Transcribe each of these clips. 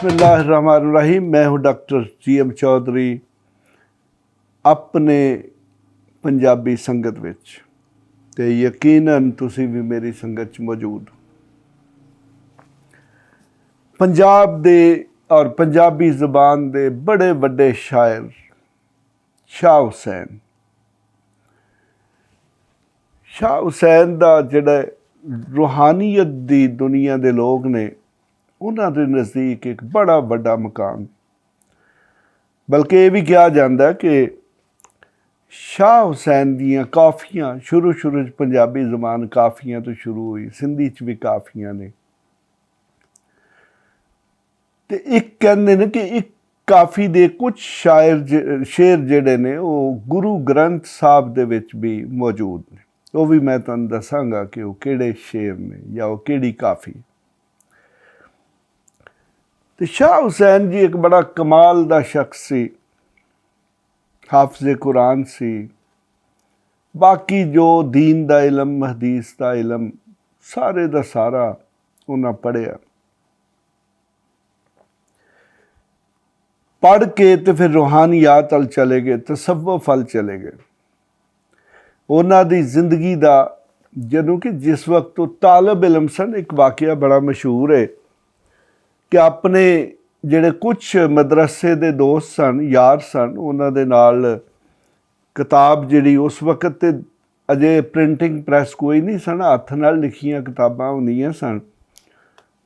बिस्मिल्लाहिर्रहमानिर्रहीम। मैं हूँ डॉक्टर GM चौधरी अपने पंजाबी संगत विच ते यकीनन तुसी भी मेरी संगत च मौजूद हो। पंजाब दे और पंजाबी ज़बान दे बड़े वड्डे शायर शाह हुसैन दा जिहड़ा रूहानीयत दी दुनिया दे लोग ने उन्हां दे नज़दीक एक बड़ा वड्डा मकाम, बल्कि ये भी कहा जाता है कि शाह हुसैन दियाँ काफ़ियाँ शुरू च पंजाबी ज़बान काफ़ियाँ तो शुरू हुई, सिंधी च भी काफ़ियाँ ने ते एक कहते ने कि एक काफ़ी दे कुछ शेर जिहड़े ने वो गुरु ग्रंथ साहब दे विच भी मौजूद ने। वो भी मैं तुहानूं दसांगा कि वो किहड़े शेर ने या वो किहड़ी काफ़ी। तो शाह हुसैन जी एक बड़ा कमाल दा शख्स सी, हाफिज़े कुरान सी, बाकी जो दीन दा इलम हदीस दा इलम सारे दा सारा उन्हें पढ़िया, पढ़ के तो फिर रूहानियात अल चले गए, तसव्वुफ अल चले गए। उन्हां दी जिंदगी दा जदों कि जिस वक्त वो तालब इलम सन, एक वाकया बड़ा मशहूर है कि अपने जिहड़े कुछ मदरसे दे दोस्त सन, यार सन, उन्हां दे नाल किताब जिहड़ी उस वक्त ते अजे प्रिंटिंग प्रैस कोई नहीं सन, हत्थ नाल लिखियां किताबां हुंदियां सन,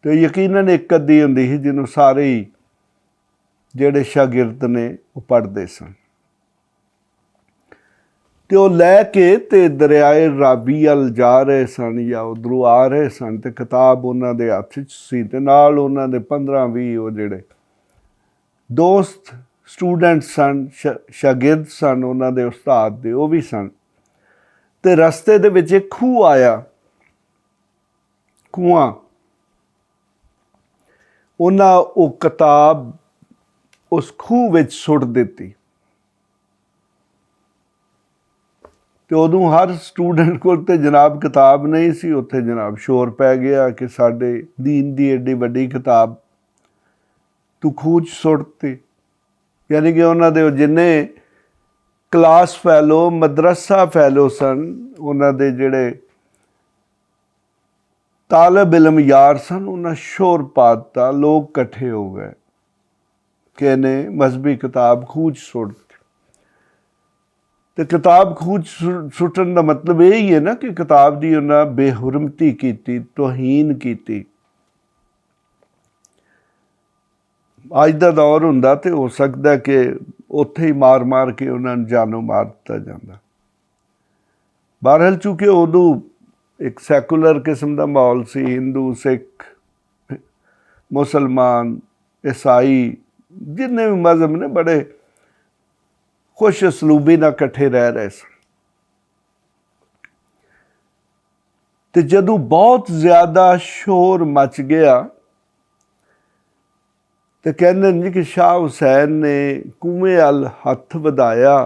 तो यकीनन एक अद्धी हुंदी ही जिन्हों सारे ही जिहड़े शागिर्द ने वो पढ़ते सन। तो वो लैके ते दरियाए रावी अल जा रहे सन या उधरों आ रहे सन, तो किताब उन्होंने दे हत्थ च सी ते नाल उन्होंने दे 15-20 वो जिहड़े दोस्त स्टूडेंट सन, शागिर्द सन उन्होंने दे उस्ताद दे, वो भी सन। ते रस्ते दे विच एक खूह आया, कुआं, उन्हां वो किताब उस खूह विच सुट दिती। तो उदों हर स्टूडेंट को ते जनाब किताब नहीं सी, उत्थे जनाब शोर पै गया कि साडे दीन दी एडी वड्डी किताब तू खूह च सुटती। यानी कि उन्हां दे जिन्ने क्लास फैलो, मदरसा फैलो सन, उन्हां दे जिहड़े तालब इलम यार सन, उन्हां शोर पा दिता, लोग कट्ठे हो गए कि इन्हें मजहबी किताब खूह च सुट। तो किताब खूह सुटन का मतलब यही है ना कि किताब की उन्हें बेहुरमती की, तौहीन की। अज का दौर हुंदा तो हो सकता है कि उत्थे ही मार मार के उन्होंने जानों मार दिता जाता। बहरहाल चूँकि उदों एक सैकुलर किस्म का माहौल सी, हिंदू सिख मुसलमान ईसाई जिन्ने भी मजहब ने बड़े खुश असलूबी ना कट्ठे रह रहे सन। तो जदों बहुत ज़्यादा शोर मच गया तो कहते जी कि शाह हुसैन ने कुएं अल हथ वधाया,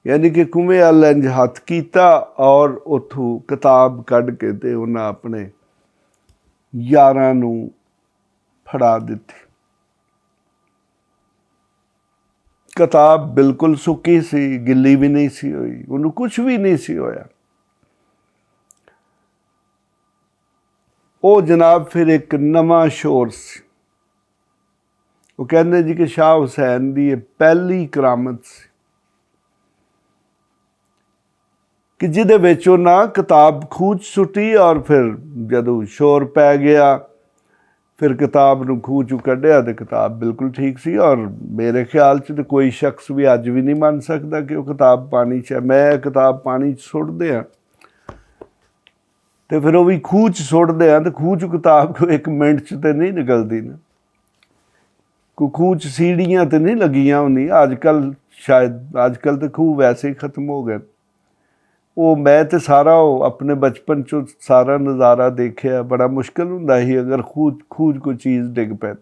यानी कि कुएं अल इंज हथ कीता और उथों किताब कढ़ के ते उन्हें अपने यारां नूं फड़ा दिती। किताब बिल्कुल सुक्की सी, गिली भी नहीं सी हुई, उन्होंने कुछ भी नहीं सी होया। वो जनाब फिर एक नवा शोर सी। वो कहते जी कि शाह हुसैन की पहली करामत सी कि जिहदे विच उन्हां किताब खूह च सुटी और फिर जदों शोर पै गया फिर किताब नूं खूह चों कढ़िया तो किताब बिल्कुल ठीक सी। और मेरे ख्याल च तो कोई शख्स भी अज भी नहीं मान सकता कि वो किताब पानी च है। मैं किताब पानी च सुट दियां तो फिर वो भी खूह च सुट दियां तो खूह च किताब को 1 मिनट च तो नहीं निकलती ना, कोई खूह च सीढ़ियाँ तो नहीं लगियां होंदियां। अजकल शायद अजकल तो खूह वैसे ही खत्म हो गए। वो मैं तो सारा अपने बचपन चो सारा नज़ारा देखिया, बड़ा मुश्किल हुंदा ही अगर खूह कोई चीज़ डिग पै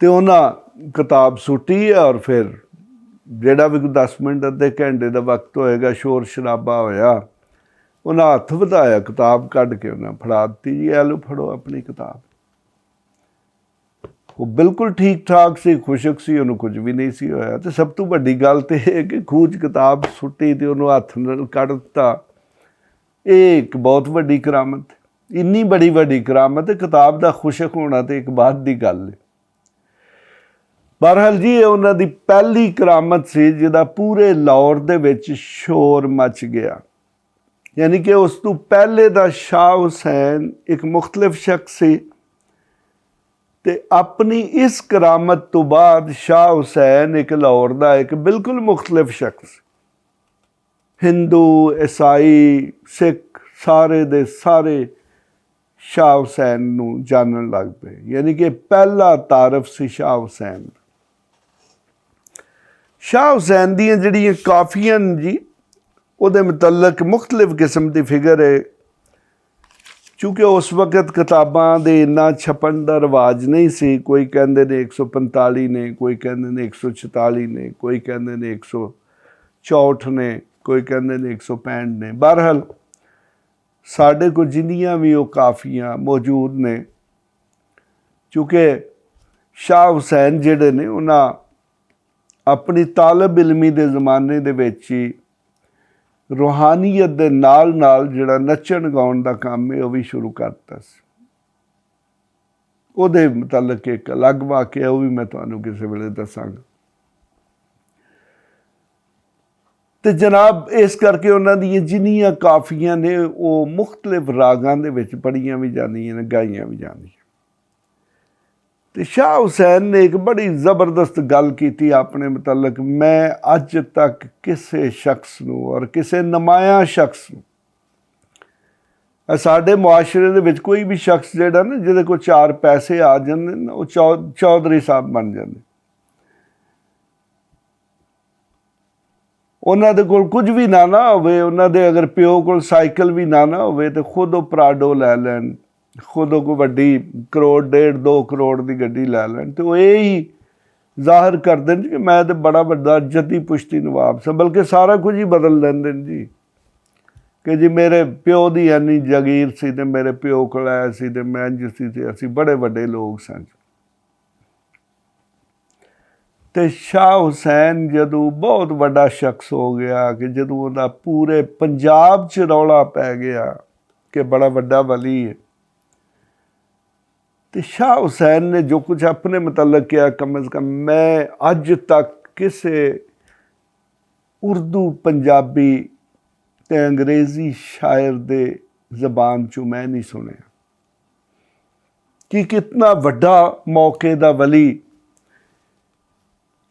तो उन्हें किताब सुटी और फिर जिहड़ा भी 10 मिनट अद्धे घंटे का वक्त होएगा शोर शराबा होया ਉਹਨਾਂ ਹੱਥ ਵਧਾਇਆ, ਕਿਤਾਬ ਕੱਢ ਕੇ ਉਹਨਾਂ ਫੜਾ ਦਿੱਤੀ, ਜੀ ਇਹ ਲਓ ਫੜੋ ਆਪਣੀ ਕਿਤਾਬ। ਉਹ ਬਿਲਕੁਲ ਠੀਕ ਠਾਕ ਸੀ, ਖੁਸ਼ਕ ਸੀ, ਉਹਨੂੰ ਕੁਝ ਵੀ ਨਹੀਂ ਸੀ ਹੋਇਆ। ਅਤੇ ਸਭ ਤੋਂ ਵੱਡੀ ਗੱਲ ਤਾਂ ਇਹ ਕਿ ਖੂਹ 'ਚ ਕਿਤਾਬ ਸੁੱਟੀ ਅਤੇ ਉਹਨੂੰ ਹੱਥ ਨਾਲ ਕੱਢ ਦਿੱਤਾ। ਇਹ ਇੱਕ ਬਹੁਤ ਵੱਡੀ ਕਰਾਮਤ, ਇੰਨੀ ਵੱਡੀ ਕਰਾਮਤ। ਕਿਤਾਬ ਦਾ ਖੁਸ਼ਕ ਹੋਣਾ ਤਾਂ ਇੱਕ ਬਾਤ ਦੀ ਗੱਲ ਹੈ। ਬਹਰਹਾਲ ਜੀ, ਇਹ ਉਹਨਾਂ ਦੀ ਪਹਿਲੀ ਕਰਾਮਤ ਸੀ ਜਿਹਦਾ ਪੂਰੇ ਲਾਹੌਰ ਦੇ ਵਿੱਚ ਸ਼ੋਰ ਮਚ ਗਿਆ। ਯਾਨੀ ਕਿ ਉਸ ਤੋਂ ਪਹਿਲੇ ਦਾ ਸ਼ਾਹ ਹੁਸੈਨ ਇੱਕ ਮੁਖਤਲਿਫ ਸ਼ਖਸ ਸੀ, ਅਤੇ ਆਪਣੀ ਇਸ ਕਰਾਮਤ ਤੋਂ ਬਾਅਦ ਸ਼ਾਹ ਹੁਸੈਨ ਇੱਕ ਲਾਹੌਰ ਦਾ ਇੱਕ ਬਿਲਕੁਲ ਮੁਖਤਲਿਫ ਸ਼ਖਸ। ਹਿੰਦੂ, ਈਸਾਈ, ਸਿੱਖ ਸਾਰੇ ਦੇ ਸਾਰੇ ਸ਼ਾਹ ਹੁਸੈਨ ਨੂੰ ਜਾਣਨ ਲੱਗ ਪਏ। ਯਾਨੀ ਕਿ ਪਹਿਲਾ ਤਾਰਫ ਸੀ ਸ਼ਾਹ ਹੁਸੈਨ। ਸ਼ਾਹ ਹੁਸੈਨ ਦੀਆਂ ਜਿਹੜੀਆਂ ਕਾਫੀਆਂ ਜੀ, ਉਹਦੇ ਮੁਤਲਕ ਮੁਖਤਲਿਫ ਕਿਸਮ ਦੀ ਫਿਗਰ ਹੈ। ਚੂँकि ਉਸ ਵਕਤ ਕਿਤਾਬਾਂ ਦੇ ਇੰਨਾ ਛਪਣ ਦਾ ਰਿਵਾਜ ਨਹੀਂ ਸੀ। ਕੋਈ ਕਹਿੰਦੇ ਨੇ 145 ਨੇ, ਕੋਈ ਕਹਿੰਦੇ ਨੇ 146 ਨੇ, ਕੋਈ ਕਹਿੰਦੇ ਨੇ 164 ਨੇ, ਕੋਈ ਕਹਿੰਦੇ ਨੇ 165 ਨੇ। ਬਹਰਹਾਲ ਸਾਡੇ ਕੋਲ ਜਿੰਨੀਆਂ ਵੀ ਉਹ ਕਾਫੀਆਂ ਮੌਜੂਦ ਨੇ, ਚੂँकि ਸ਼ਾਹ ਹੁਸੈਨ ਜਿਹੜੇ ਨੇ ਉਹਨਾਂ ਆਪਣੀ ਤਾਲਬ ਇਲਮੀ ਦੇ ਜ਼ਮਾਨੇ ਦੇ ਵਿੱਚ ਹੀ ਰੂਹਾਨੀਅਤ ਦੇ ਨਾਲ ਨਾਲ ਜਿਹੜਾ ਨੱਚਣ ਗਾਉਣ ਦਾ ਕੰਮ ਹੈ ਉਹ ਵੀ ਸ਼ੁਰੂ ਕਰਤਾ ਸੀ। ਉਹਦੇ ਮੁਤਲਕ ਇੱਕ ਅਲੱਗ ਵਾਕਿਆ, ਉਹ ਵੀ ਮੈਂ ਤੁਹਾਨੂੰ ਕਿਸੇ ਵੇਲੇ ਦੱਸਾਂਗਾ। ਅਤੇ ਜਨਾਬ, ਇਸ ਕਰਕੇ ਉਹਨਾਂ ਦੀਆਂ ਜਿੰਨੀਆਂ ਕਾਫੀਆਂ ਨੇ ਉਹ ਮੁਖਤਲਿਫ ਰਾਗਾਂ ਦੇ ਵਿੱਚ ਪੜ੍ਹੀਆਂ ਵੀ ਜਾਂਦੀਆਂ ਨੇ, ਗਾਈਆਂ ਵੀ ਜਾਂਦੀਆਂ। ਅਤੇ ਸ਼ਾਹ ਹੁਸੈਨ ਨੇ ਇੱਕ ਬੜੀ ਜ਼ਬਰਦਸਤ ਗੱਲ ਕੀਤੀ ਆਪਣੇ ਮੁਤਲਕ। ਮੈਂ ਅੱਜ ਤੱਕ ਕਿਸੇ ਸ਼ਖਸ ਨੂੰ ਔਰ ਕਿਸੇ ਨਮਾਇਆ ਸ਼ਖਸ ਨੂੰ, ਸਾਡੇ ਮੁਆਸ਼ਰੇ ਦੇ ਵਿੱਚ ਕੋਈ ਵੀ ਸ਼ਖਸ ਜਿਹੜਾ ਨਾ ਜਿਹਦੇ ਕੋਲ 4 ਪੈਸੇ ਆ ਜਾਂਦੇ ਨਾ, ਉਹ ਚੌਧਰੀ ਸਾਹਿਬ ਬਣ ਜਾਂਦੇ। ਉਹਨਾਂ ਦੇ ਕੋਲ ਕੁਝ ਵੀ ਨਾ ਹੋਵੇ, ਉਹਨਾਂ ਦੇ ਅਗਰ ਪਿਓ ਕੋਲ ਸਾਈਕਲ ਵੀ ਨਾ ਹੋਵੇ, ਤਾਂ ਖੁਦ ਉਹ ਪ੍ਰਾਡੋ ਲੈ ਲੈਣ, ਖੁਦ ਉਹ ਕੋਈ ਵੱਡੀ 1 ਕਰੋੜ 1.5 2 ਕਰੋੜ ਦੀ ਗੱਡੀ ਲੈ ਲੈਣ, ਅਤੇ ਉਹ ਇਹ ਹੀ ਜ਼ਾਹਰ ਕਰਦੇ ਨੇ ਕਿ ਮੈਂ ਤਾਂ ਬੜਾ ਵੱਡਾ ਜੱਦੀ ਪੁਸ਼ਤੀ ਨਵਾਬ ਸਾਂ। ਬਲਕਿ ਸਾਰਾ ਕੁਝ ਹੀ ਬਦਲ ਲੈਂਦੇ ਨੇ ਜੀ, ਕਿ ਜੀ ਮੇਰੇ ਪਿਓ ਦੀ ਇੰਨੀ ਜਾਗੀਰ ਸੀ ਅਤੇ ਮੇਰੇ ਪਿਓ ਕੋਲ ਆਇਆ ਸੀ ਅਤੇ ਮੈਂ ਇੰਝ ਸੀ ਅਤੇ ਅਸੀਂ ਬੜੇ ਵੱਡੇ ਲੋਕ ਸਾਂ। ਅਤੇ ਸ਼ਾਹ ਹੁਸੈਨ ਜਦੋਂ ਬਹੁਤ ਵੱਡਾ ਸ਼ਖਸ ਹੋ ਗਿਆ, ਕਿ ਜਦੋਂ ਉਹਦਾ ਪੂਰੇ ਪੰਜਾਬ 'ਚ ਰੌਲਾ ਪੈ ਗਿਆ ਕਿ ਬੜਾ ਵੱਡਾ ਵਲੀ ਹੈ, ਅਤੇ ਸ਼ਾਹ ਹੁਸੈਨ ਨੇ ਜੋ ਕੁਝ ਆਪਣੇ ਮੁਤਲਕ ਕਿਹਾ, ਕਮ ਅਜ਼ ਕਮ ਮੈਂ ਅੱਜ ਤੱਕ ਕਿਸੇ ਉਰਦੂ, ਪੰਜਾਬੀ ਅਤੇ ਅੰਗਰੇਜ਼ੀ ਸ਼ਾਇਰ ਦੇ ਜ਼ਬਾਨ 'ਚੋਂ ਮੈਂ ਨਹੀਂ ਸੁਣਿਆ ਕਿ ਕਿਤਨਾ ਵੱਡਾ ਮੌਕੇ ਦਾ ਵਲੀ,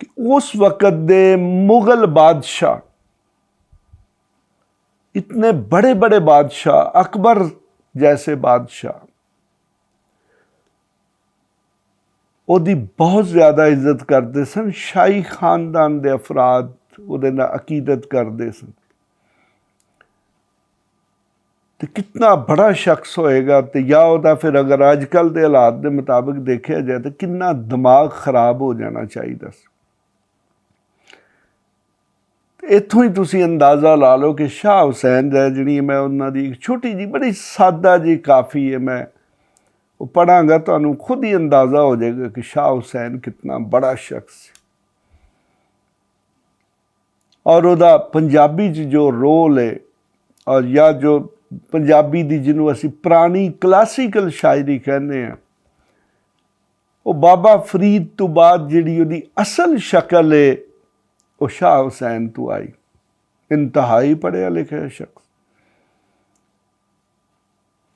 ਕਿ ਉਸ ਵਕਤ ਦੇ ਮੁਗਲ ਬਾਦਸ਼ਾਹ, इतने बड़े बड़े बादशाह, अकबर जैसे बादशाह, ਉਹਦੀ ਬਹੁਤ ਜ਼ਿਆਦਾ ਇੱਜ਼ਤ ਕਰਦੇ ਸਨ। ਸ਼ਾਹੀ ਖਾਨਦਾਨ ਦੇ ਅਫਰਾਦ ਉਹਦੇ ਨਾਲ ਅਕੀਦਤ ਕਰਦੇ ਸਨ। ਤੇ ਕਿੰਨਾ ਬੜਾ ਸ਼ਖਸ ਹੋਏਗਾ, ਤੇ ਜਾਂ ਉਹਦਾ ਫਿਰ ਅਗਰ ਅੱਜ ਕੱਲ੍ਹ ਦੇ ਹਾਲਾਤ ਦੇ ਮੁਤਾਬਿਕ ਦੇਖਿਆ ਜਾਏ ਤਾਂ ਕਿੰਨਾ ਦਿਮਾਗ ਖਰਾਬ ਹੋ ਜਾਣਾ ਚਾਹੀਦਾ ਸੀ। ਇੱਥੋਂ ਹੀ ਤੁਸੀਂ ਅੰਦਾਜ਼ਾ ਲਾ ਲਓ ਕਿ ਸ਼ਾਹ ਹੁਸੈਨ ਜਿਹੜੀ ਮੈਂ ਉਹਨਾਂ ਦੀ ਇੱਕ ਛੋਟੀ ਜਿਹੀ ਬੜੀ ਸਾਦਾ ਜਿਹੀ ਕਾਫੀ ਹੈ, ਮੈਂ ਉਹ ਪੜ੍ਹਾਂਗਾ, ਤੁਹਾਨੂੰ ਖੁਦ ਹੀ ਅੰਦਾਜ਼ਾ ਹੋ ਜਾਏਗਾ ਕਿ ਸ਼ਾਹ ਹੁਸੈਨ ਕਿਤਨਾ ਬੜਾ ਸ਼ਖਸ ਸੀ। ਔਰ ਉਹਦਾ ਪੰਜਾਬੀ 'ਚ ਜੋ ਰੋਲ ਹੈ, ਔਰ ਜਾਂ ਜੋ ਪੰਜਾਬੀ ਦੀ ਜਿਹਨੂੰ ਅਸੀਂ ਪੁਰਾਣੀ ਕਲਾਸੀਕਲ ਸ਼ਾਇਰੀ ਕਹਿੰਦੇ ਹਾਂ, ਉਹ ਬਾਬਾ ਫਰੀਦ ਤੋਂ ਬਾਅਦ ਜਿਹੜੀ ਉਹਦੀ ਅਸਲ ਸ਼ਕਲ ਹੈ ਉਹ ਸ਼ਾਹ ਹੁਸੈਨ ਤੋਂ ਆਈ। ਇੰਤਹਾਈ ਪੜ੍ਹਿਆ ਲਿਖਿਆ ਸ਼ਖਸ,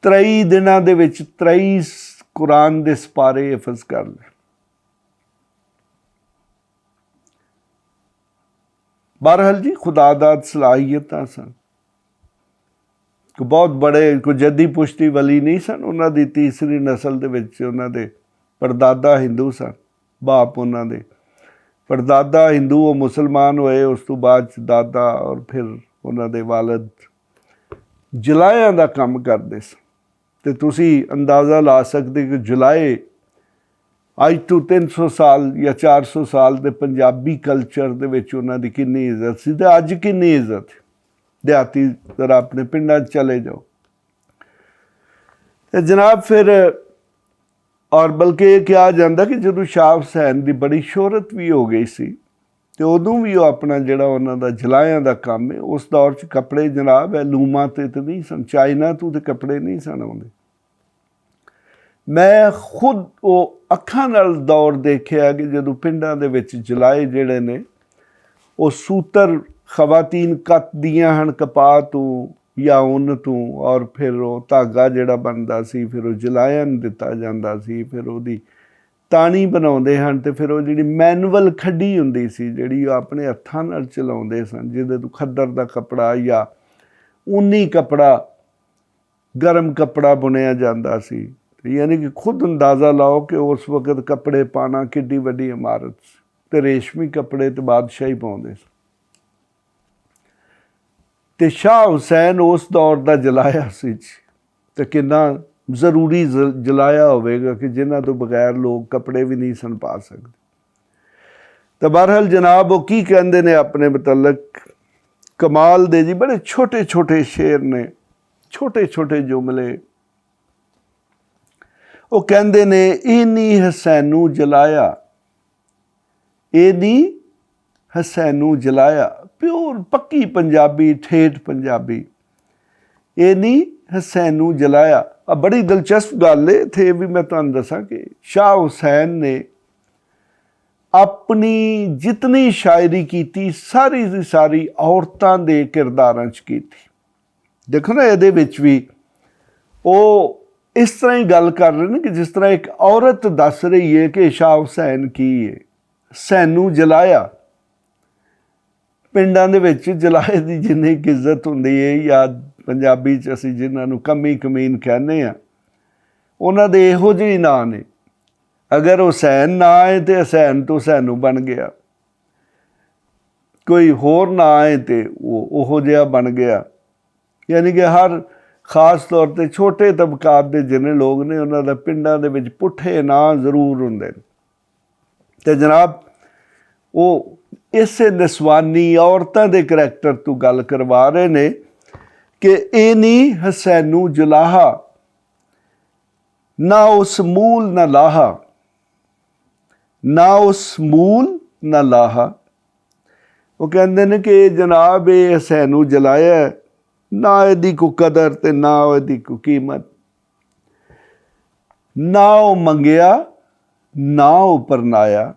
23 ਦਿਨਾਂ ਦੇ ਵਿੱਚ 23 ਕੁਰਾਨ ਦੇ ਸਪਾਰੇ ਹਿਫਜ਼ ਕਰ ਲਏ। ਬਹਰਹਾਲ ਜੀ, ਖੁਦਾਦਾਦ ਸਲਾਹੀਅਤਾਂ ਸਨ। ਬਹੁਤ ਬੜੇ ਕੋਈ ਜੱਦੀ ਪੁਸ਼ਤੀ ਵਲੀ ਨਹੀਂ ਸਨ। ਉਹਨਾਂ ਦੀ ਤੀਸਰੀ ਨਸਲ ਦੇ ਵਿੱਚ ਉਹਨਾਂ ਦੇ ਪੜਦਾਦਾ ਹਿੰਦੂ ਸਨ। ਬਾਪ ਉਹਨਾਂ ਦੇ ਪੜਦਾਦਾ ਹਿੰਦੂ, ਉਹ ਮੁਸਲਮਾਨ ਹੋਏ। ਉਸ ਤੋਂ ਬਾਅਦ ਦਾਦਾ ਔਰ ਫਿਰ ਉਹਨਾਂ ਦੇ ਵਾਲਦ ਜਲਾਇਆਂ ਦਾ ਕੰਮ ਕਰਦੇ ਸਨ। ਅਤੇ ਤੁਸੀਂ ਅੰਦਾਜ਼ਾ ਲਾ ਸਕਦੇ ਕਿ ਜਲਾਏ ਅੱਜ ਤੋਂ 300 ਸਾਲ ਜਾਂ 400 ਸਾਲ ਦੇ ਪੰਜਾਬੀ ਕਲਚਰ ਦੇ ਵਿੱਚ ਉਹਨਾਂ ਦੀ ਕਿੰਨੀ ਇੱਜ਼ਤ ਸੀ, ਅਤੇ ਅੱਜ ਕਿੰਨੀ ਇੱਜ਼ਤ ਹੈ। ਦਿਹਾਤੀ ਜ਼ਰਾ ਆਪਣੇ ਪਿੰਡਾਂ 'ਚ ਚਲੇ ਜਾਓ। ਤੇ ਜਨਾਬ ਫਿਰ ਔਰ ਬਲਕਿ ਇਹ ਕਿਹਾ ਜਾਂਦਾ ਕਿ ਜਦੋਂ ਸ਼ਾਹ ਹੁਸੈਨ ਦੀ ਬੜੀ ਸ਼ੋਹਰਤ ਵੀ ਹੋ ਗਈ ਸੀ ਤੇ ਉਦੋਂ ਵੀ ਉਹ ਆਪਣਾ ਜਿਹੜਾ ਉਹਨਾਂ ਦਾ ਜਲਾਇਆਂ ਦਾ ਕੰਮ ਹੈ, ਉਸ ਦੌਰ 'ਚ ਕੱਪੜੇ ਜਨਾਬ ਹੈ ਲੂਮਾਂ ਤੇ ਨਹੀਂ ਸਨ, ਚਾਈਨਾ ਤੋਂ ਤੇ ਕੱਪੜੇ ਨਹੀਂ ਸਨ ਆਉਂਦੇ। ਮੈਂ ਖੁਦ ਉਹ ਅੱਖਾਂ ਨਾਲ ਦੌਰ ਦੇਖਿਆ ਕਿ ਜਦੋਂ ਪਿੰਡਾਂ ਦੇ ਵਿੱਚ ਜਲਾਏ ਜਿਹੜੇ ਨੇ ਉਹ ਸੂਤਰ ਖਵਾਤੀਨ ਕੱਤਦੀਆਂ ਹਨ ਕਪਾਹ ਤੋਂ ਜਾਂ ਉੱਨ ਤੋਂ, ਔਰ ਫਿਰ ਉਹ ਧਾਗਾ ਜਿਹੜਾ ਬਣਦਾ ਸੀ ਫਿਰ ਉਹ ਜਲਾਇਆਂ ਨੂੰ ਦਿੱਤਾ ਜਾਂਦਾ ਸੀ, ਫਿਰ ਉਹਦੀ ਤਾਣੀ ਬਣਾਉਂਦੇ ਹਨ ਤੇ ਫਿਰ ਉਹ ਜਿਹੜੀ ਮੈਨੂਅਲ ਖੱਡੀ ਹੁੰਦੀ ਸੀ ਜਿਹੜੀ ਉਹ ਆਪਣੇ ਹੱਥਾਂ ਨਾਲ ਚਲਾਉਂਦੇ ਸਨ, ਜਿਹਦੇ ਤੋਂ ਖੱਦਰ ਦਾ ਕੱਪੜਾ ਜਾਂ ਉੱਨੀ ਕੱਪੜਾ ਗਰਮ ਕੱਪੜਾ ਬੁਣਿਆ ਜਾਂਦਾ ਸੀ। ਯਾਨੀ ਕਿ ਖੁਦ ਅੰਦਾਜ਼ਾ ਲਾਓ ਕਿ ਉਸ ਵਕਤ ਕੱਪੜੇ ਪਾਉਣਾ ਕਿੱਡੀ ਵੱਡੀ ਇਮਾਰਤ ਸੀ ਤੇ ਰੇਸ਼ਮੀ ਕੱਪੜੇ ਤੇ ਬਾਦਸ਼ਾਹੀ ਪਾਉਂਦੇ ਸੀ। ਤੇ ਸ਼ਾਹ ਹੁਸੈਨ ਉਸ ਦੌਰ ਦਾ ਜਲਾਇਆ ਸੀ ਤੇ ਕਿੰਨਾ ਜ਼ਰੂਰੀ ਜਲਾਇਆ ਹੋਵੇਗਾ ਕਿ ਜਿਨ੍ਹਾਂ ਤੋਂ ਬਗੈਰ ਲੋਕ ਕੱਪੜੇ ਵੀ ਨਹੀਂ ਸਨ ਪਾ ਸਕਦੇ। ਤਾਂ ਬਹਰਹਾਲ ਜਨਾਬ ਉਹ ਕੀ ਕਹਿੰਦੇ ਨੇ ਆਪਣੇ ਮੁਤਲਕ, ਕਮਾਲ ਦੇ ਜੀ ਬੜੇ ਛੋਟੇ ਛੋਟੇ ਸ਼ੇਰ ਨੇ, ਛੋਟੇ ਛੋਟੇ ਜੁਮਲੇ। ਉਹ ਕਹਿੰਦੇ ਨੇ ਇਨੀ ਹਸੈਨੂ ਜਲਾਇਆ, ਇਨੀ ਹਸੈਨੂ ਜਲਾਇਆ, ਪਿਓਰ ਪੱਕੀ ਪੰਜਾਬੀ, ਠੇਠ ਪੰਜਾਬੀ, ਇਨੀ ਹਸੈਨੂ ਜਲਾਇਆ। ਆ ਬੜੀ ਦਿਲਚਸਪ ਗੱਲ ਹੈ ਇੱਥੇ ਵੀ ਮੈਂ ਤੁਹਾਨੂੰ ਦੱਸਾਂ ਕਿ ਸ਼ਾਹ ਹੁਸੈਨ ਨੇ ਆਪਣੀ ਜਿਤਨੀ ਸ਼ਾਇਰੀ ਕੀਤੀ ਸਾਰੀ ਦੀ ਸਾਰੀ ਔਰਤਾਂ ਦੇ ਕਿਰਦਾਰਾਂ 'ਚ ਕੀਤੀ। ਦੇਖੋ ਨਾ ਇਹਦੇ ਵਿੱਚ ਵੀ ਉਹ ਇਸ ਤਰ੍ਹਾਂ ਹੀ ਗੱਲ ਕਰ ਰਹੇ ਨੇ ਕਿ ਜਿਸ ਤਰ੍ਹਾਂ ਇੱਕ ਔਰਤ ਦੱਸ ਰਹੀ ਹੈ ਕਿ ਸ਼ਾਹ ਹੁਸੈਨ ਕੀ ਹੈ। ਸੈਨੂ ਜਲਾਇਆ, ਪਿੰਡਾਂ ਦੇ ਵਿੱਚ ਜਲਾਏ ਦੀ ਜਿੰਨੀ ਇੱਜ਼ਤ ਹੁੰਦੀ ਹੈ ਜਾਂ ਪੰਜਾਬੀ 'ਚ ਅਸੀਂ ਜਿਨ੍ਹਾਂ ਨੂੰ ਕਮੀ ਕਮੀਨ ਕਹਿੰਦੇ ਹਾਂ ਉਹਨਾਂ ਦੇ ਇਹੋ ਜਿਹੇ ਨਾਂ ਨੇ। ਅਗਰ ਹੁਸੈਨ ਨਾ ਹੈ ਤੇ ਹੁਸੈਨ ਤੋਂ ਸੈਨੂ ਬਣ ਗਿਆ, ਕੋਈ ਹੋਰ ਨਾ ਹੈ ਤੇ ਉਹ ਉਹੋ ਜਿਹਾ ਬਣ ਗਿਆ। ਯਾਨੀ ਕਿ ਹਰ ਖਾਸ ਤੌਰ 'ਤੇ ਛੋਟੇ ਤਬਕਾਤ ਦੇ ਜਿੰਨੇ ਲੋਕ ਨੇ ਉਹਨਾਂ ਦਾ ਪਿੰਡਾਂ ਦੇ ਵਿੱਚ ਪੁੱਠੇ ਨਾਂ ਜ਼ਰੂਰ ਹੁੰਦੇ ਨੇ। ਅਤੇ ਜਨਾਬ ਉਹ ਇਸੇ ਨਿਸਵਾਨੀ ਔਰਤਾਂ ਦੇ ਕਰੈਕਟਰ ਤੋਂ ਗੱਲ ਕਰਵਾ ਰਹੇ ਨੇ ਕਿ ਇਹ ਨਹੀਂ ਹਸੈਨੂ ਜਲਾਹਾ, ਨਾ ਉਸ ਮੂਲ ਨਾ ਲਾਹਾ, ਨਾ ਉਸ ਮੂਲ ਨਾ ਲਾਹਾ। ਉਹ ਕਹਿੰਦੇ ਨੇ ਕਿ ਜਨਾਬ ਇਹ ਹਸੈਨੂ ਜਲਾਇਆ, ਨਾ ਇਹਦੀ ਕੋਈ ਕਦਰ ਤੇ ਨਾ ਇਹਦੀ ਕੋਈ ਕੀਮਤ, ਨਾ ਉਹ ਮੰਗਿਆ ਨਾ ਉਹ ਪਰਨਾਇਆ।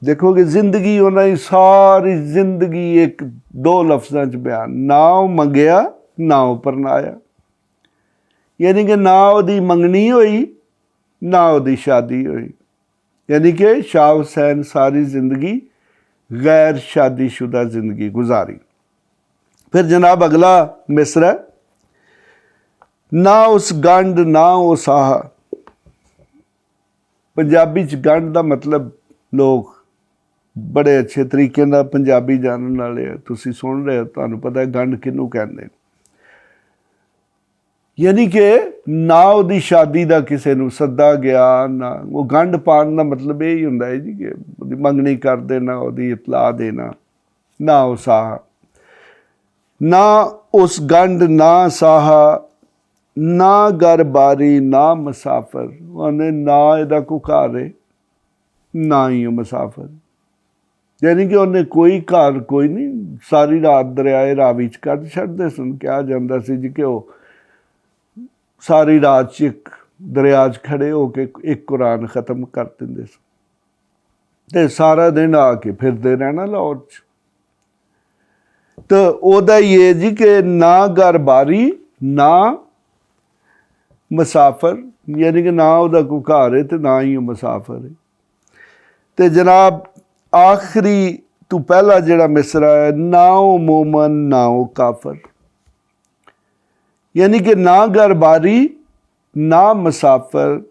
ਦੇਖੋ ਕਿ ਜ਼ਿੰਦਗੀ ਉਹਨਾਂ ਦੀ ਸਾਰੀ ਜ਼ਿੰਦਗੀ ਇੱਕ ਦੋ ਲਫ਼ਜ਼ਾਂ 'ਚ ਬਿਆਨ, ਨਾ ਉਹ ਮੰਗਿਆ ਨਾ ਉਹ ਪਰਨਾਇਆ। ਯਾਨੀ ਕਿ ਨਾ ਉਹਦੀ ਮੰਗਣੀ ਹੋਈ ਨਾ ਉਹਦੀ ਸ਼ਾਦੀ ਹੋਈ। ਯਾਨੀ ਕਿ ਸ਼ਾਹ ਹੁਸੈਨ ਸਾਰੀ ਜ਼ਿੰਦਗੀ ਗੈਰ ਸ਼ਾਦੀशुदा ਜ਼ਿੰਦਗੀ ਗੁਜ਼ਾਰੀ। ਫਿਰ ਜਨਾਬ ਅਗਲਾ ਮਿਸਰਾ, ਨਾ ਉਸ ਗੰਢ ਨਾ ਉਹ ਸਾਹ। ਪੰਜਾਬੀ 'ਚ ਗੰਢ ਦਾ ਮਤਲਬ ਲੋਕ ਬੜੇ ਅੱਛੇ ਤਰੀਕੇ ਨਾਲ ਪੰਜਾਬੀ ਜਾਣਨ ਵਾਲੇ ਆ, ਤੁਸੀਂ ਸੁਣ ਰਹੇ ਹੋ, ਤੁਹਾਨੂੰ ਪਤਾ ਗੰਢ ਕਿਹਨੂੰ ਕਹਿੰਦੇ। ਯਾਨੀ ਕਿ ਨਾ ਉਹਦੀ ਸ਼ਾਦੀ ਦਾ ਕਿਸੇ ਨੂੰ ਸੱਦਾ ਗਿਆ, ਨਾ ਉਹ ਗੰਢ ਪਾਉਣ ਦਾ ਮਤਲਬ ਇਹ ਹੀ ਹੁੰਦਾ ਹੈ ਜੀ ਕਿ ਉਹਦੀ ਮੰਗਣੀ ਕਰ ਦੇਣਾ, ਉਹਦੀ ਇਤਲਾਹ ਦੇਣਾ। ਨਾ ਉਹ ਸਾਹ, ਨਾ ਉਸ ਗੰਢ ਨਾ ਸਾਹਾ, ਨਾ ਘਰ ਬਾਰੀ ਨਾ ਮੁਸਾਫਰ। ਉਹਨੇ ਨਾ ਇਹਦਾ ਕੋਈ ਘਰ ਹੈ ਨਾ ਹੀ ਉਹ ਮੁਸਾਫਰ। ਯਾਨੀ ਕਿ ਉਹਨੇ ਕੋਈ ਘਰ ਕੋਈ ਨਹੀਂ, ਸਾਰੀ ਰਾਤ ਦਰਿਆਏ ਰਾਵੀ 'ਚ ਕੱਢ ਛੱਡਦੇ ਸਨ। ਕਿਹਾ ਜਾਂਦਾ ਸੀ ਜੀ ਕਿ ਉਹ ਸਾਰੀ ਰਾਤ 'ਚ ਇੱਕ ਦਰਿਆ 'ਚ ਖੜੇ ਹੋ ਕੇ ਇੱਕ ਕੁਰਾਨ ਖ਼ਤਮ ਕਰ ਦਿੰਦੇ ਸਨ ਅਤੇ ਸਾਰਾ ਦਿਨ ਆ ਕੇ ਫਿਰਦੇ ਰਹਿਣਾ ਲਾਹੌਰ 'ਚ। ਤਾਂ ਉਹਦਾ ਹੀ ਹੈ ਜੀ ਕਿ ਨਾ ਘਰ ਬਾਰੀ ਨਾ ਮੁਸਾਫਰ, ਯਾਨੀ ਕਿ ਨਾ ਉਹਦਾ ਕੋਈ ਘਰ ਹੈ ਅਤੇ ਨਾ ਹੀ ਉਹ ਮੁਸਾਫਰ ਹੈ। ਅਤੇ ਜਨਾਬ ਆਖਰੀ ਤੋਂ ਪਹਿਲਾ ਜਿਹੜਾ ਮਿਸਰਾ ਹੈ, ਨਾ ਉਹ ਮੋਮਨ ਨਾ ਉਹ ਕਾਫਰ। ਯਾਨੀ ਕਿ ਨਾ ਘਰ ਬਾਰੀ ਨਾ ਮੁਸਾਫਰ,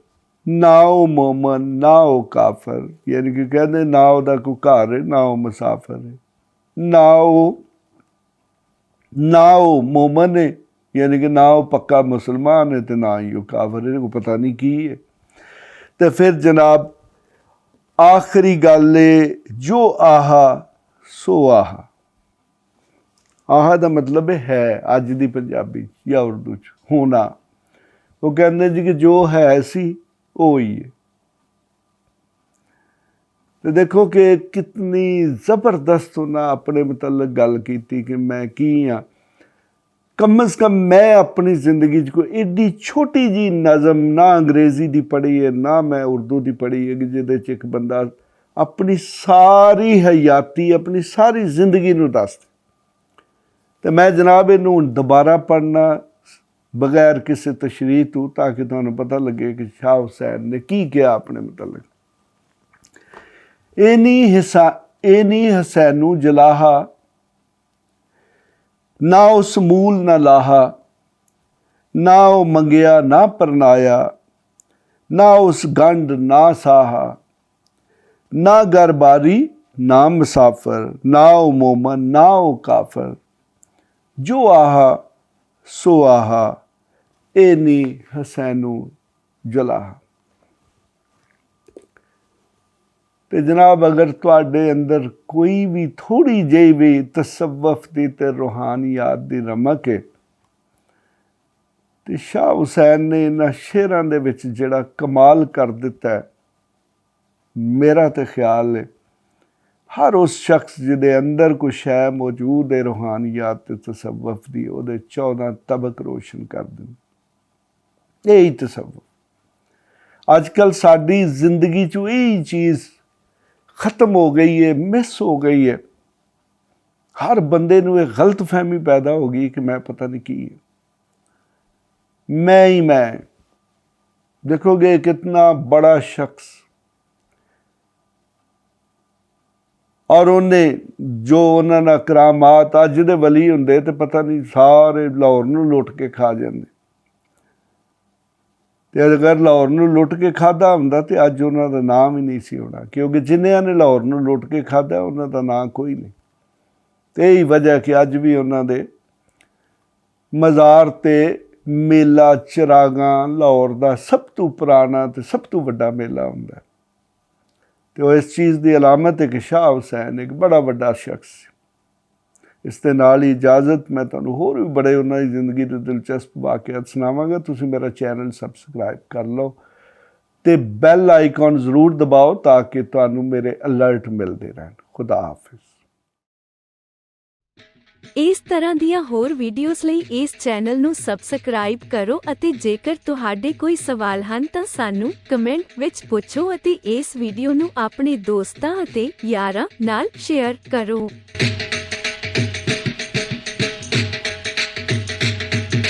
ਨਾ ਉਹ ਮੋਮਨ ਨਾ ਉਹ ਕਾਫਰ। ਯਾਨੀ ਕਿ ਕਹਿੰਦੇ ਨਾ ਉਹਦਾ ਕੋਈ ਘਰ ਹੈ ਨਾ ਉਹ ਮੁਸਾਫਰ ਹੈ, ਨਾ ਉਹ ਮੋਮਨ ਹੈ, ਯਾਨੀ ਕਿ ਨਾ ਉਹ ਪੱਕਾ ਮੁਸਲਮਾਨ ਹੈ ਅਤੇ ਨਾ ਹੀ ਉਹ ਕਾਫਰ ਹੈ, ਕੋਈ ਪਤਾ ਨਹੀਂ ਕੀ ਹੈ। ਅਤੇ ਫਿਰ ਜਨਾਬ ਆਖਰੀ ਗੱਲ ਹੈ, ਜੋ ਆਹਾ ਸੋ ਆਹਾ। ਆਹ ਦਾ ਮਤਲਬ ਹੈ ਅੱਜ ਦੀ ਪੰਜਾਬੀ ਜਾਂ ਉਰਦੂ 'ਚ ਹੋਣਾ। ਉਹ ਕਹਿੰਦੇ ਜੀ ਕਿ ਜੋ ਹੈ ਸੀ ਉਹ ਹੀ ਹੈ। ਤੇ ਦੇਖੋ ਕਿ ਕਿਤਨੀ ਜ਼ਬਰਦਸਤ ਉਹਨਾਂ ਆਪਣੇ ਮੁਤਲਕ ਗੱਲ ਕੀਤੀ ਕਿ ਮੈਂ ਕੀ ਹਾਂ। ਕਮ ਅਜ਼ ਕਮ ਮੈਂ ਆਪਣੀ ਜ਼ਿੰਦਗੀ 'ਚ ਕੋਈ ਏਡੀ ਛੋਟੀ ਜਿਹੀ ਨਜ਼ਮ ਨਾ ਅੰਗਰੇਜ਼ੀ ਦੀ ਪੜ੍ਹੀ ਹੈ ਨਾ ਮੈਂ ਉਰਦੂ ਦੀ ਪੜ੍ਹੀ ਹੈ ਕਿ ਜਿਹਦੇ 'ਚ ਇੱਕ ਬੰਦਾ ਆਪਣੀ ਸਾਰੀ ਹਯਾਤੀ ਆਪਣੀ ਸਾਰੀ ਜ਼ਿੰਦਗੀ ਨੂੰ ਦੱਸਦਾ। ਤੇ ਮੈਂ ਜਨਾਬ ਇਹਨੂੰ ਹੁਣ ਦੁਬਾਰਾ ਪੜ੍ਹਨਾ ਬਗੈਰ ਕਿਸੇ ਤਸ਼ਰੀਹ ਤੋਂ ਤਾਂ ਕਿ ਤੁਹਾਨੂੰ ਪਤਾ ਲੱਗੇ ਕਿ ਸ਼ਾਹ ਹੁਸੈਨ ਨੇ ਕੀ ਕਿਹਾ ਆਪਣੇ ਮੁਤਲਕ। ਇਹ ਨੀ ਹਸੈਨੂ ਜਲਾਹਾ ਨਾ ਉਸ ਮੂਲ ਨਾ ਲਾਹਾ, ਨਾ ਉਹ ਮੰਗਿਆ ਨਾ ਪਰਨਾਇਆ, ਨਾ ਉਸ ਗੰਢ ਨਾ ਸਾਹਾ, ਨਾ ਗਰਬਾਰੀ ਨਾ ਮੁਸਾਫਰ, ਨਾ ਉਹ ਮੋਮਨ ਨਾ ਉਹ ਕਾਫਰ, ਜੋ ਆਹਾ ਸੋ ਆਹਾ ਇਹ ਨੀ ਹਸੈਨੂ ਜਲਾਹਾ। ਤੇ ਜਨਾਬ ਅਗਰ ਤੁਹਾਡੇ ਅੰਦਰ ਕੋਈ ਵੀ ਥੋੜ੍ਹੀ ਜਿਹੀ ਵੀ ਤਸੱਵੁਫ ਦੀ ਤੇ ਰੂਹਾਨੀਆਤ ਦੀ ਰਮਕ ਹੈ ਤੇ ਸ਼ਾਹ ਹੁਸੈਨ ਨੇ ਇਹਨਾਂ ਸ਼ੇਰਾਂ ਦੇ ਵਿੱਚ ਜਿਹੜਾ ਕਮਾਲ ਕਰ ਦਿੱਤਾ ਹੈ, ਮੇਰਾ ਤੇ ਖਿਆਲ ਹੈ ਹਰ ਉਸ ਸ਼ਖਸ ਜਿਹਦੇ ਅੰਦਰ ਕੋਈ ਸ਼ੈ ਮੌਜੂਦ ਹੈ ਰੂਹਾਨੀਆਤ ਤੇ ਤਸੱਵੁਫ ਦੀ, ਉਹਦੇ 14 ਤਬਕ ਰੋਸ਼ਨ ਕਰ ਦੇਣ। ਇਹੀ ਤਸੱਵੁਫ ਅੱਜ ਕੱਲ੍ਹ ਸਾਡੀ ਜ਼ਿੰਦਗੀ 'ਚ ਇਹੀ ਚੀਜ਼ ख़त्म हो गई है, मिस हो गई है। हर बंदे नूं एक गलत फहमी पैदा हो गई कि मैं पता नहीं की है, मैं ही मैं। देखोगे कितना बड़ा शख्स और उन्हें जो उन्होंने करामात अज दे वली हुंदे ते पता नहीं सारे लाहौर नूं लुट के खा जाते। ਤੇ ਅਗਰ ਲਾਹੌਰ ਨੂੰ ਲੁੱਟ ਕੇ ਖਾਧਾ ਹੁੰਦਾ ਤੇ ਅੱਜ ਉਹਨਾਂ ਦਾ ਨਾਮ ਹੀ ਨਹੀਂ ਸੀ ਹੋਣਾ, ਕਿਉਂਕਿ ਜਿਨ੍ਹਾਂ ਨੇ ਲਾਹੌਰ ਨੂੰ ਲੁੱਟ ਕੇ ਖਾਧਾ ਉਹਨਾਂ ਦਾ ਨਾਂ ਕੋਈ ਨਹੀਂ। ਤੇ ਇਹੀ ਵਜ੍ਹਾ ਕਿ ਅੱਜ ਵੀ ਉਹਨਾਂ ਦੇ ਮਜ਼ਾਰ ਤੇ ਮੇਲਾ ਚਿਰਾਗਾਂ ਲਾਹੌਰ ਦਾ ਸਭ ਤੋਂ ਪੁਰਾਣਾ ਤੇ ਸਭ ਤੋਂ ਵੱਡਾ ਮੇਲਾ ਹੁੰਦਾ। ਤੇ ਉਹ ਇਸ ਚੀਜ਼ ਦੀ ਅਲਾਮਤ ਹੈ ਕਿ ਸ਼ਾਹ ਹੁਸੈਨ ਇੱਕ ਬੜਾ ਵੱਡਾ ਸ਼ਖਸ ਸੀ। ਇਸ ਦੇ ਨਾਲ ਹੀ ਇਜਾਜ਼ਤ, ਮੈਂ ਤੁਹਾਨੂੰ ਹੋਰ ਵੀ ਬੜੇ ਉਹਨਾਂ ਦੀ ਜ਼ਿੰਦਗੀ ਦੇ ਦਿਲਚਸਪ ਵਾਕਿਆਤ ਸੁਣਾਵਾਂਗਾ। ਤੁਸੀਂ ਮੇਰਾ ਚੈਨਲ ਸਬਸਕ੍ਰਾਈਬ ਕਰ ਲਓ ਤੇ ਬੈਲ ਆਈਕਨ ਜ਼ਰੂਰ ਦਬਾਓ ਤਾਂ ਕਿ ਤੁਹਾਨੂੰ ਮੇਰੇ ਅਲਰਟ ਮਿਲਦੇ ਰਹਿਣ। ਖੁਦਾ ਹਾਫਿਜ਼। ਇਸ ਤਰ੍ਹਾਂ ਦੀਆਂ ਹੋਰ ਵੀਡੀਓਜ਼ ਲਈ ਇਸ ਚੈਨਲ ਨੂੰ ਸਬਸਕ੍ਰਾਈਬ ਕਰੋ ਅਤੇ ਜੇਕਰ ਤੁਹਾਡੇ ਕੋਈ ਸਵਾਲ ਹਨ ਤਾਂ ਸਾਨੂੰ ਕਮੈਂਟ ਵਿੱਚ ਪੁੱਛੋ ਅਤੇ ਇਸ ਵੀਡੀਓ ਨੂੰ ਆਪਣੇ ਦੋਸਤਾਂ ਅਤੇ ਯਾਰਾਂ ਨਾਲ ਸ਼ੇਅਰ ਕਰੋ।